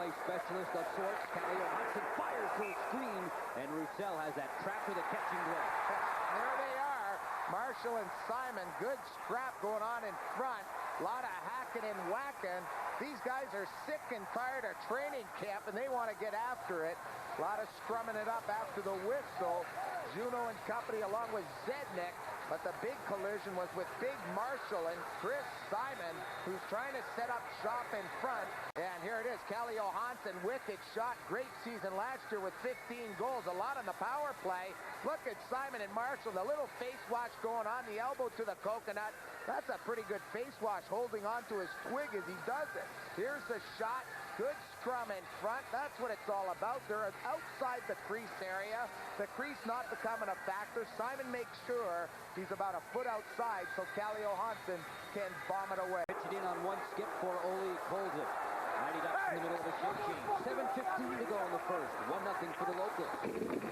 play specialist of sorts. Kaleo Hudson fires to a screen, and Roussel has that trap with a catching glove. There they are, Marshall and Simon. Good scrap going on in front. A lot of hacking and whacking. These guys are sick and tired of training camp, and they want to get after it. A lot of scrumming it up after the whistle. Juno and company along with Zednik. But the big collision was with Big Marshall and Chris Simon, who's trying to set up shop in front. And here it is, Kaleo Hansen, wicked shot. Great season last year with 15 goals. A lot on the power play. Look at Simon and Marshall, the little face wash going on, the elbow to the coconut. That's a pretty good face wash, holding on to his twig as he does it. Here's the shot. Good scrum in front. That's what it's all about. They're outside the crease area. The crease not becoming a factor. Simon makes sure he's about a foot outside so Kaleo Hansen can bomb it away. Pitch it in on one skip for Ole Kolzig. 90 ducks in the middle of the shift change. 7:15 to go in the first. 1-0 for the locals.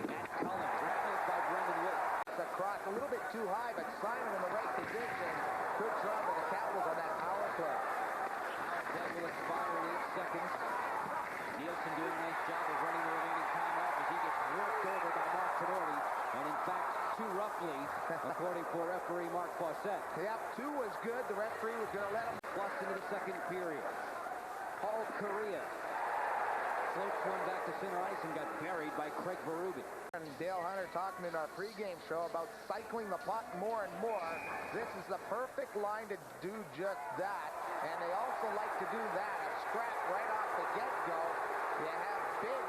Matt Cullen, rattled by Brendan Wood. Across a little bit too high, but Simon in the right position. Good job of the Capitals on that power play. That will expire in 8 seconds. Nielsen doing a nice job of running the remaining time off as he gets worked over by Mark Tenordi. And in fact, too roughly, according to referee Mark Fawcett. Yep, 2 was good. The referee was going to let him. Plus into the second period. Paul Correa floats one back to center ice and got buried by Craig Berube. And Dale Hunter talking in our pregame show about cycling the puck more and more. This is the perfect line to do just that. And they also like to do that. A scrap right off the get-go. You have big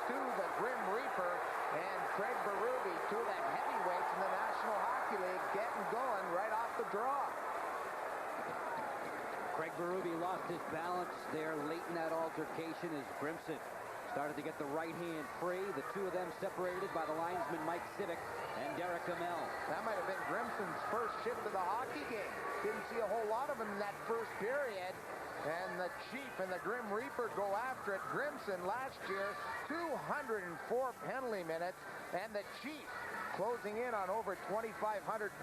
Stu, the Grim Reaper, and Craig Berube, 2 of the heavyweights in the National Hockey League, getting going right off the draw. Craig Berube lost his balance there late in that altercation as Grimson started to get the right hand free. The 2 of them separated by the linesman Mike Civic and Derek Amell. That might have been Grimson's first shift of the hockey game. Didn't see a whole lot of him in that first period. And the Chief and the Grim Reaper go after it. Grimson last year, 204 penalty minutes. And the Chief closing in on over 2,500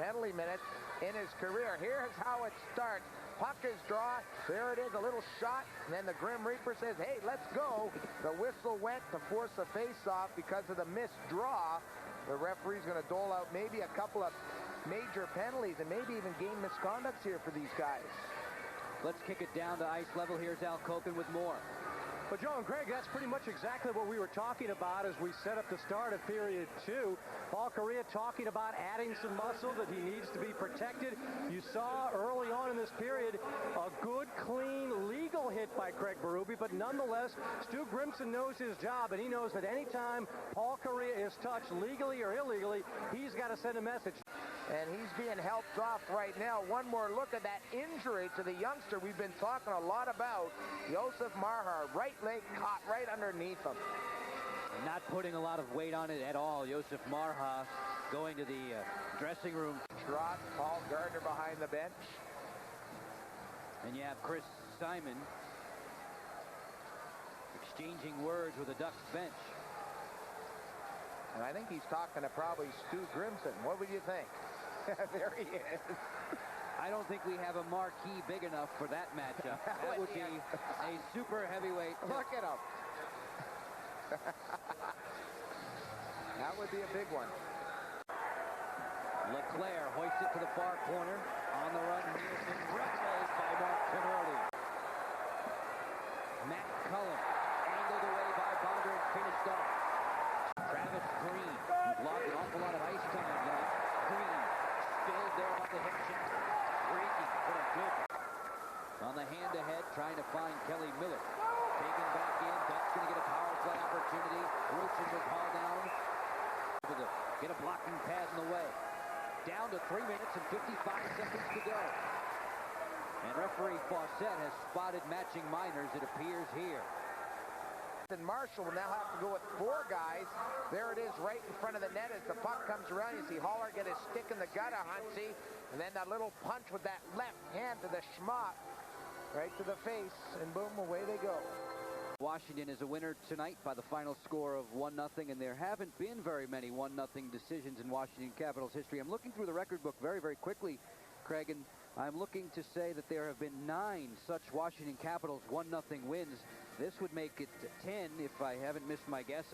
penalty minutes in his career. Here's how it starts. Puck is drawn. There it is, a little shot. And then the Grim Reaper says, hey, let's go. The whistle went to force the face-off because of the missed draw. The referee's going to dole out maybe a couple of major penalties and maybe even game misconducts here for these guys. Let's kick it down to ice level. Here's Al Koken with more. Well, Joe and Greg, that's pretty much exactly what we were talking about as we set up the start of period 2. Paul Correa talking about adding some muscle, that he needs to be protected. You saw early on in this period a good, clean, legal hit by Craig Berube, but nonetheless, Stu Grimson knows his job, and he knows that anytime Paul Correa is touched legally or illegally, he's got to send a message. And he's being helped off right now. One more look at that injury to the youngster we've been talking a lot about. Josef Marhar, right leg caught right underneath him. Not putting a lot of weight on it at all. Josef Marha going to the dressing room. Trot, Paul Gardner behind the bench. And you have Chris Simon exchanging words with the Ducks bench. And I think he's talking to probably Stu Grimson. What would you think? There he is. I don't think we have a marquee big enough for that matchup. That would be a super heavyweight. Look at him. That would be a big one. LeClaire hoists it to the far corner. On the run, Nielsen wrestles by Mark Tenordi. Matt Cullen angled away by Bonder and finished off. Travis Green, who's logged an awful lot of ice time tonight. Green spilled there on the hip shot. Breaking, but a good. On the hand-to-head, trying to find Kelly Miller. Taken back in. Ducks going to get a power play opportunity. Wilson will call down. To get a blocking pad in the way. Down to 3 minutes and 55 seconds to go. And referee Fawcett has spotted matching minors, it appears here. And Marshall will now have to go with 4 guys. There it is right in front of the net as the puck comes around. You see Haller get his stick in the gut of Huntsy. And then that little punch with that left hand to the schmuck. Right to the face. And boom, away they go. Washington is a winner tonight by the final score of 1-0. And there haven't been very many 1-0 decisions in Washington Capitals history. I'm looking through the record book very, very quickly, Craig. And I'm looking to say that there have been 9 such Washington Capitals 1-0 wins This would make it 10 if I haven't missed my guess.